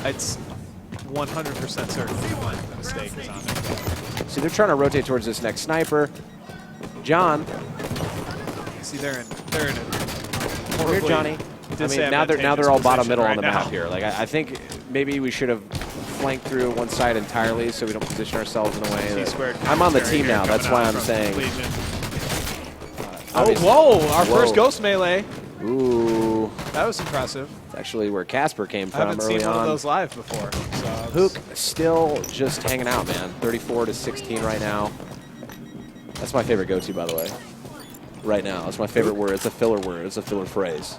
It's 100% certain the mistake is on it. See, they're trying to rotate towards this next sniper. John. See, they're in a Here, Johnny. I mean, now they're all bottom middle on the map here. Like, I think maybe we should have flanked through one side entirely so we don't position ourselves in a way. I'm on the team now. That's why I'm saying. Oh, whoa! Our first ghost melee. Ooh. That was impressive. That's actually where Casper came from I haven't early seen one on. of those live before. So Hook still just hanging out, man. 34 to 16 right now. That's my favorite go-to, by the way. Right now. That's my favorite word. It's a filler word. It's a filler phrase.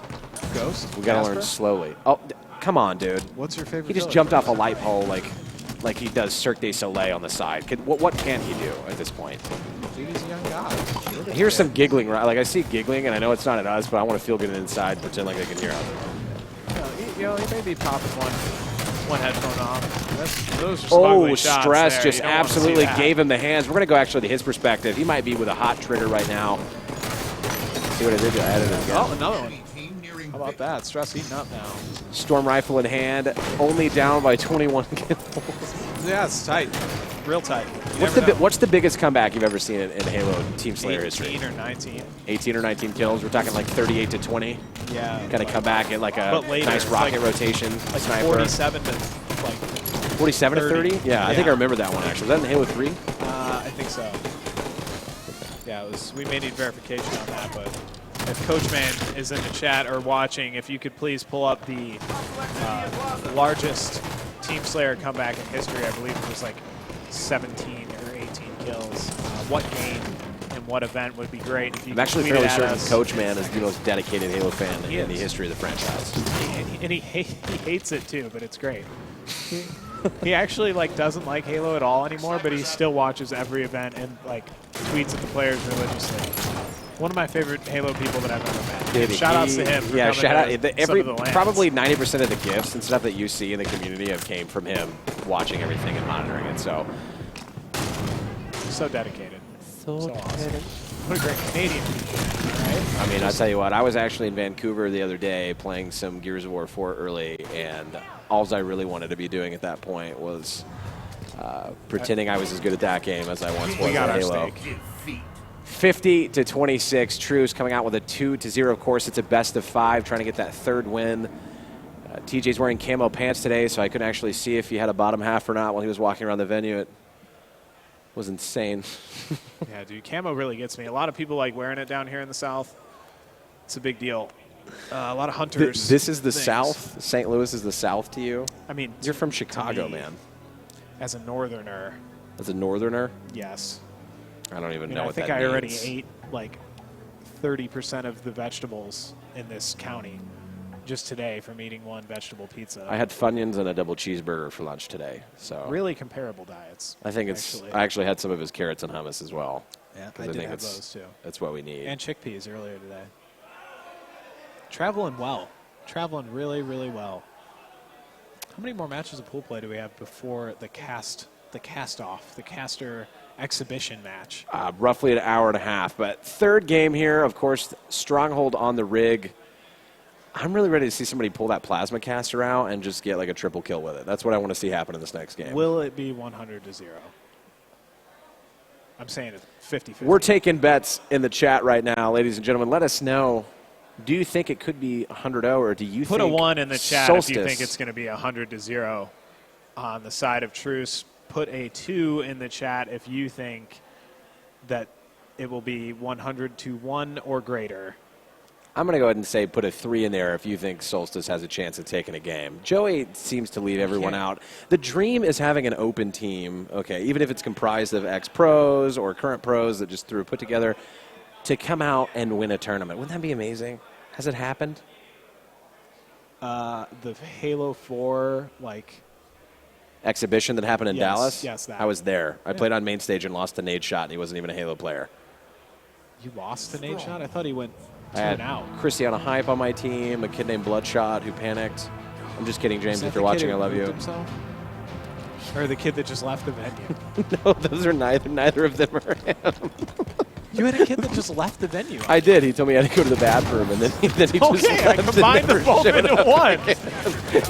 Ghost? We got to learn slowly. Oh, come on, dude. What's your favorite? He just jumped off a light pole like he does Cirque du Soleil on the side. What can he do at this point? Dude, he's a young guy. I hear some giggling. Like, I see giggling, and I know it's not at us, but I want to feel good inside, pretend like they can hear us. You know, he may be popping one headphone off. Those are ugly shots Stress there. just absolutely gave him the hands. We're going to go actually to his perspective. He might be with a hot trigger right now. See what I did? I added it again. Oh, another one. How about that? Stress heating up now. Storm rifle in hand, only down by 21 kills. Yeah, it's tight. Real tight. What's the biggest comeback you've ever seen in Halo Team Slayer history? 18 or 19. 18 or 19 kills. We're talking like 38 to 20. Yeah. Kind of come back at like a nice rocket rotation. Like sniper. 47 to like 47 to 30? Yeah, I think I remember that one actually. Was that in Halo 3? I think so. Yeah, it was. We may need verification on that, but if Coachman is in the chat or watching, if you could please pull up the largest Team Slayer comeback in history. I believe it was like 17 or 18 kills. What game and what event would be great if you I'm actually fairly certain Coachman is the most dedicated Halo fan in the history of the franchise. And he hates it too, but it's great. He actually doesn't like Halo at all anymore, but he still watches every event and tweets at the players religiously. One of my favorite Halo people that I've ever met. Shout outs to him. Yeah, shout out. Probably 90% of the gifts and stuff that you see in the community have came from him watching everything and monitoring it. So dedicated. So awesome. What a great Canadian teacher, right? I mean, I'll tell you what, I was actually in Vancouver the other day playing some Gears of War 4 early, and all I really wanted to be doing at that point was pretending I was as good at that game as I once was at Halo. 50 to 26, Truce coming out with a 2-0. Of course, it's a best of 5, trying to get that third win. TJ's wearing camo pants today, so I couldn't actually see if he had a bottom half or not while he was walking around the venue. It was insane. Yeah, dude, camo really gets me. A lot of people like wearing it down here in the South. It's a big deal. A lot of hunters. This is the South? St. Louis is the South to you? I mean, you're from Chicago, man. As a northerner. As a northerner? Yes. I don't even know what that means. I think I already ate like 30% of the vegetables in this county just today from eating one vegetable pizza. I had Funyuns and a double cheeseburger for lunch today. So really comparable diets. I think it's. I actually had some of his carrots and hummus as well. Yeah, I did have those too. That's what we need. And chickpeas earlier today. Traveling well. Traveling really, really well. How many more matches of pool play do we have before the cast-off, the caster exhibition match? Roughly an hour and a half. But third game here, of course, Stronghold on the rig. I'm really ready to see somebody pull that plasma caster out and just get like a triple kill with it. That's what I want to see happen in this next game. Will it be 100-0? I'm saying it's 50-50. We're taking bets in the chat right now, ladies and gentlemen. Let us know. Do you think it could be 100-0, or do you think Put a 1 in the chat Solstice? if you think it's going to be 100-0 on the side of Truce. Put a 2 in the chat if you think that it will be 100-1 or greater. I'm going to go ahead and say put a 3 in there if you think Solstice has a chance of taking a game. Joey seems to leave everyone out. The dream is having an open team, okay, even if it's comprised of ex-pros or current pros that just put together, to come out and win a tournament. Wouldn't that be amazing? Has it happened? The Halo 4, exhibition that happened in Dallas? Yes, that. I was there. I played on main stage and lost to Nade Shot, and he wasn't even a Halo player. You lost to Nade Shot? I thought he went I had Christiana Hype on my team, a kid named Bloodshot who panicked. I'm just kidding, James. If you're watching, I love you. Or the kid that just left the venue? No, those are neither of them are him. You had a kid that just left the venue. I did. He told me I had to go to the bathroom, and then he just Okay, I left combined and them both never into showed one.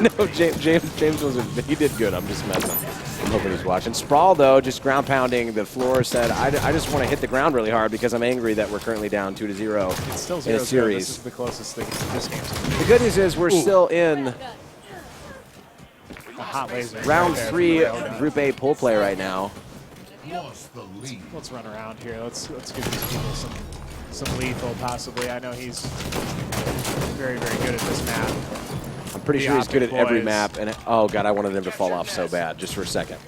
No, James was he did good. I'm just messing. I'm hoping he's watching. Sprawl, though, just ground pounding the floor, said, I just want to hit the ground really hard because I'm angry that we're currently down 2-0 It's still 0-0. in a series. This is the closest thing this game's The good news is we're still in a hot laser. round right there 3 from the railgun. Group A pool play right now. Let's run around here. Let's give these people some lethal, possibly. I know he's very, very good at this map. I'm pretty sure he's good at every map. And oh, God, I wanted him to fall off so bad. Just for a second.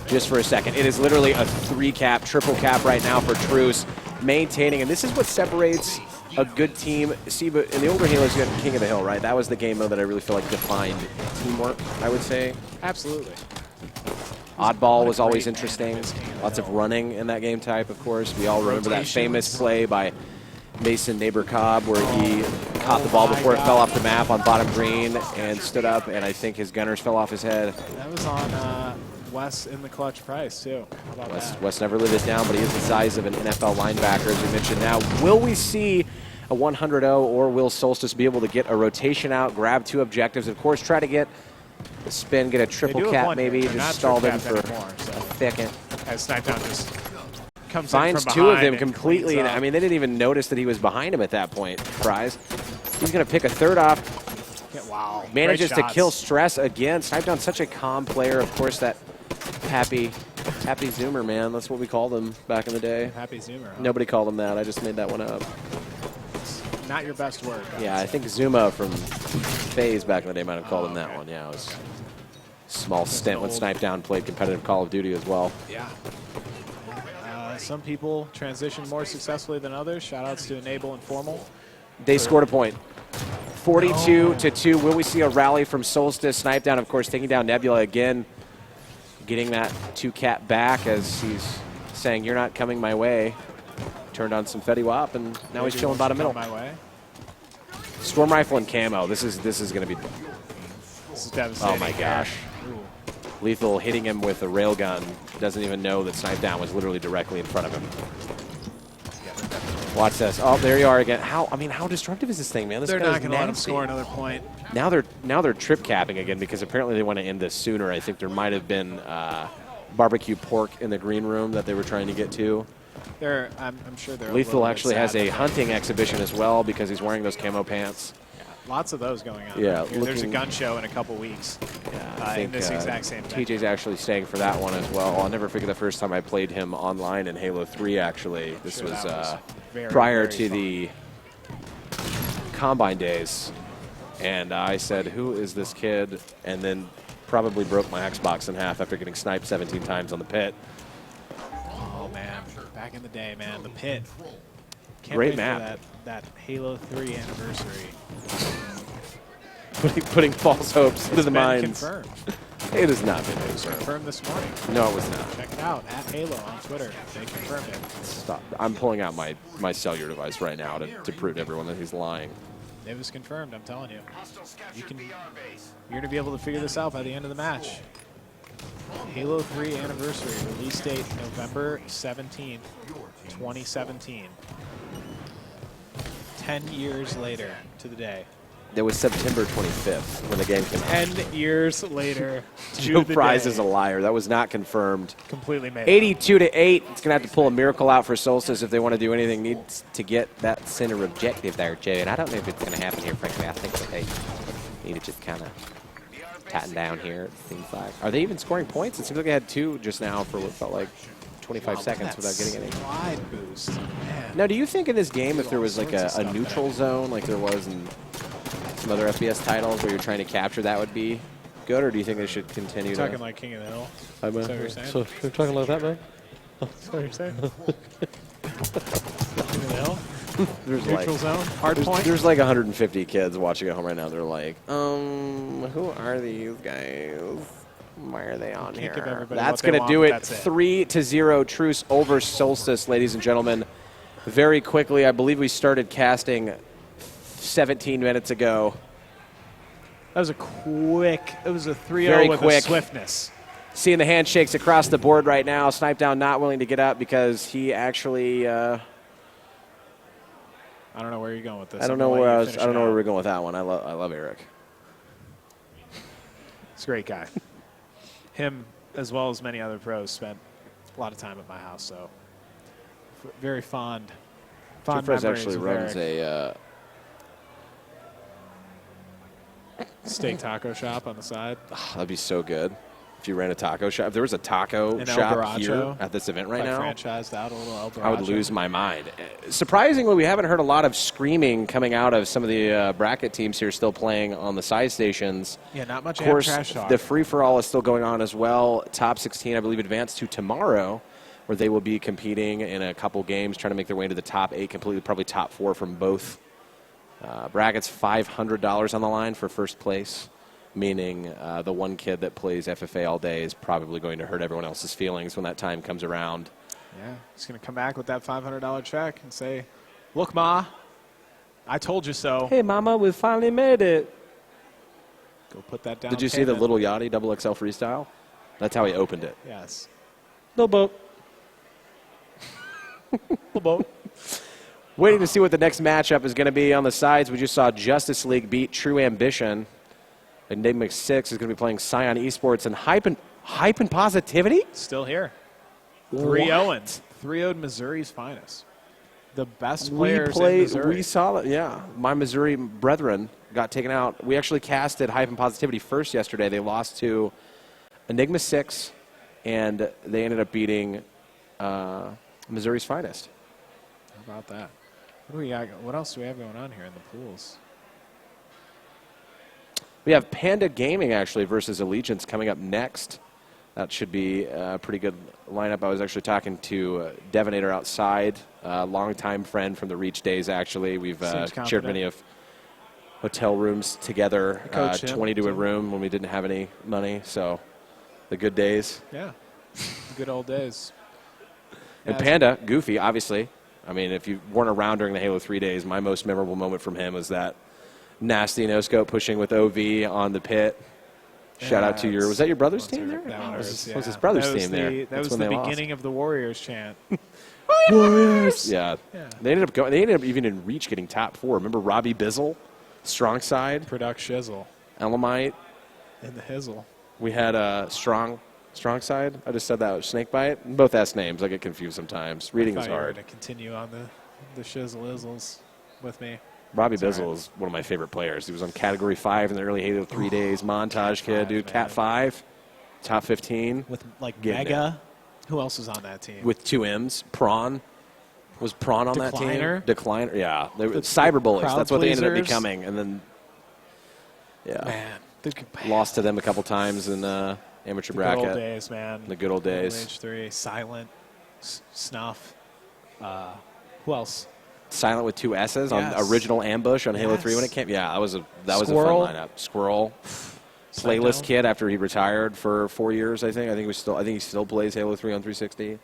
Just for a second. It is literally a 3-cap, triple cap right now for Truce. Maintaining, and this is what separates a good team. See, but in the older Halos, you had King of the Hill, right? That was the game mode that I really feel like defined teamwork, I would say. Absolutely. Oddball was always interesting. Lots of running in that game type, of course. We all remember that famous play by Mason Neighbor Cobb where he caught the ball before it fell off the map on bottom green and stood up, and I think his gunners fell off his head. That was on Wes in the clutch price, too. How about that? Wes never lived it down, but he is the size of an NFL linebacker, as we mentioned. Now, will we see a 100-0, or will Solstice be able to get a rotation out, grab 2 objectives, of course, try to get the spin, get a triple cap maybe, just stall them for a second. As Snipetown just comes finds in from 2 of them and completely. cleans I up. mean, they didn't even notice that he was behind him at that point, Fries. He's going to pick a 3rd off. Yeah, wow. Manages Great to kill shots. stress again. Snipetown's such a calm player. Of course, that happy Zoomer, man. That's what we called him back in the day. Happy Zoomer. Huh? Nobody called him that. I just made that one up. Not your best work. Yeah, I think Zuma from FaZe back in the day might have called him that one. Yeah, it was a small stint when Snipetown played competitive Call of Duty as well. Yeah. Some people transition more successfully than others. Shout-outs to Enable and Formal. They scored a point. 42-2. Will we see a rally from Solstice? Snipetown, of course, taking down Nebula again, getting that 2-cap back as he's saying, "You're not coming my way." Turned on some Fetty Wap, and now he's chilling bottom middle. My way. Storm rifle and camo. This is going to be. This is devastating. Oh my gosh. Ooh. Lethal hitting him with a railgun. Doesn't even know that Snipetown was literally directly in front of him. Watch this. Oh, there you are again. How destructive is this thing, man? This They're guy's not going to let him nasty. score another point. Now they're trip capping again because apparently they want to end this sooner. I think there might have been barbecue pork in the green room that they were trying to get to. I'm sure they're. Lethal actually has a hunting. hunting exhibition as well because he's wearing those camo pants. Lots of those going on. Yeah, There's a gun show in a couple weeks. Yeah, I think in this exact same thing. TJ's actually staying for that one as well. I'll never forget the first time I played him online in Halo 3, actually. This Sure, was, that was very, prior very to fun. the Combine days. And I said, "Who is this kid?" And then probably broke my Xbox in half after getting sniped 17 times on the pit. Oh man, back in the day, man, the pit. Can't Great wait map. for that Halo 3 anniversary. Putting false hopes into the Been minds. confirmed. It has not been confirmed. Confirmed this morning. No, it was not. Check it out at Halo on Twitter. They confirmed it. Stop. I'm pulling out my cellular device right now to prove to everyone that he's lying. It was confirmed. I'm telling you. You're going to be able to figure this out by the end of the match. Halo 3 anniversary, release date November 17th, 2017. 10 years later to the day. That was September 25th when the game came out. 10 years later to Joe the Fries day. is a liar. That was not confirmed. Completely made up. 82-8. It's going to have to pull a miracle out for Solstice if they want to do anything. Needs to get that center objective there, Joe. And I don't know if it's going to happen here, frankly. I think that they need to just kind of tighten down here, it seems like. Are they even scoring points? It seems like they had 2 just now for what felt like 25 seconds without getting any. Slide boost. Man. Now, do you think in this game if there was like a neutral zone like there was in some other FPS titles where you're trying to capture, that would be good, or do you think they should continue You're talking to? like King of the Hill? Is that what you're saying? So you're talking like that, man? Is that what you're saying? King of the Hill? There's Neutral like, zone? Hard point? there's like 150 kids watching at home right now. They're like, who are these guys? Why are they on Can't give here? everybody That's what they going to want, do but it. that's it. 3-0 Truce over Solstice, ladies and gentlemen. Very quickly, I believe we started casting 17 minutes ago. That was a quick, it was a 3-0 Very with quick. a swiftness. Seeing the handshakes across the board right now. Snipetown not willing to get up because he actually I don't know where you're going with this. I don't know where we're going with that one. I love Eric. He's a great guy. Him, as well as many other pros, spent a lot of time at my house. So very fond Jeffrey's memories actually of runs Eric. a Steak taco shop on the side. that'd be so good if you ran a taco shop. If there was a taco An El shop Borracho, here at this event right now, franchised out a little El Borracho. I would lose my mind. Surprisingly, we haven't heard a lot of screaming coming out of some of the bracket teams here still playing on the side stations. Yeah, not much Of course, trash talk. the free-for-all is still going on as well. Top 16, I believe, advanced to tomorrow, where they will be competing in a couple games, trying to make their way into the top 8 completely, probably top 4 from both brackets. $500 on the line for first place, meaning the one kid that plays FFA all day is probably going to hurt everyone else's feelings when that time comes around. Yeah, he's going to come back with that $500 check and say, look, Ma, I told you so. Hey, Mama, we finally made it. Go put that down. Did you see the Little Yachty Double XL freestyle? That's how he opened it. Yes. No boat. Little boat. Waiting to see what the next matchup is going to be on the sides. We just saw Justice League beat True Ambition. Enigma 6 is going to be playing Scion Esports and Hype and Positivity. Still here. 3-0. 3-0 Missouri's finest. The best players in Missouri. We saw it, yeah. My Missouri brethren got taken out. We actually casted Hype and Positivity first yesterday. They lost to Enigma 6, and they ended up beating Missouri's finest. How about that? What else do we have going on here in the pools? We have Panda Gaming, actually, versus Allegiance coming up next. That should be a pretty good lineup. I was actually talking to Devonator outside, a longtime friend from the Reach days, actually. We've shared many of hotel rooms together, 20 to a room when we didn't have any money. So the good days. Yeah, the good old days. And Panda, Goofy, obviously. I mean, if you weren't around during the Halo 3 days, my most memorable moment from him was that nasty no-scope pushing with OV on the pit. Shout out to was that your brother's team there? That was his brother's team there. That was the beginning of the Warriors chant. Warriors! Yeah. They ended up even in Reach getting top 4. Remember Robbie Bizzle, strong side, Product Shizzle, Elamite, and the Hizzle. We had strong side. I just said that was Snakebite. Both S names. I get confused sometimes. Reading is hard. You were going to continue on the Shizzle Izzles with me. Robbie Bizzle is one of my favorite players. He was on Category 5 in the early Halo 3 days. Montage kid, dude. Man. Cat 5, top 15. With, Mega. Who else was on that team? With 2 M's. Prawn. Was Prawn on that team? Decliner. Yeah. They were cyber bullies. That's what they ended up becoming. And then, yeah. Man. Lost to them a couple times in amateur bracket. The good old days, man. The good old days. Age 3. Silent. Snuff. Who else? Silent with 2 S's on original Ambush on Halo 3 when it came. Yeah, that was a fun lineup. Squirrel, Playlist kid after he retired for 4 years. I think he still plays Halo 3 on 360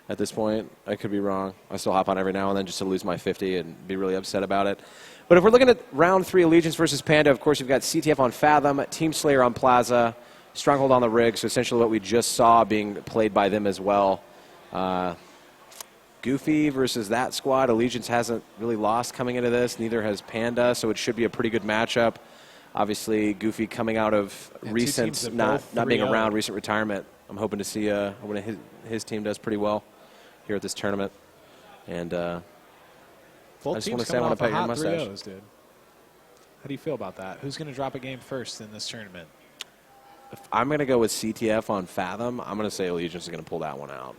at this point. I could be wrong. I still hop on every now and then just to lose my 50 and be really upset about it. But if we're looking at round 3, Allegiance versus Panda, of course you've got CTF on Fathom, Team Slayer on Plaza, Stronghold on the Rig. So essentially what we just saw being played by them as well. Goofy versus that squad. Allegiance hasn't really lost coming into this. Neither has Panda, so it should be a pretty good matchup. Obviously, Goofy coming out of recent, not being around, recent retirement. I'm hoping to see his team does pretty well here at this tournament. And I just want to say I want to pet your mustache. Dude. How do you feel about that? Who's going to drop a game first in this tournament? If I'm going to go with CTF on Fathom, I'm going to say Allegiance is going to pull that one out.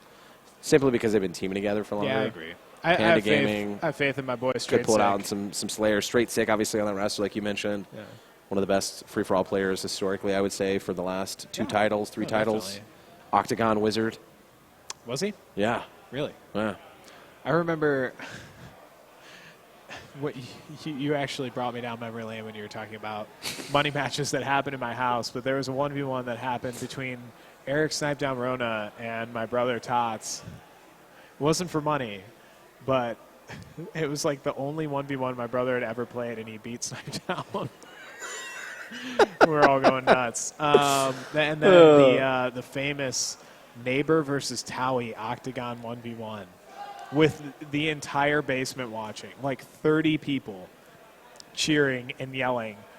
Simply because they've been teaming together for longer. Yeah, I agree. Panda Gaming. I have faith in my boy Straight Could pull it out in some Slayer. Straight Sick, obviously, on that roster, like you mentioned. Yeah. One of the best free-for-all players historically, I would say, for the last 2 titles, 3 titles. Definitely. Octagon Wizard. Was he? Yeah. Really? Yeah. I remember what you actually brought me down memory lane when you were talking about money matches that happened in my house, but there was a 1v1 that happened between Eric Snipe Down Rona and my brother Tots. It wasn't for money, but it was like the only 1v1 my brother had ever played, and he beat Snipe Down. We were all going nuts. And then the famous Neighbor versus Towie Octagon 1v1. with the entire basement watching, like 30 people cheering and yelling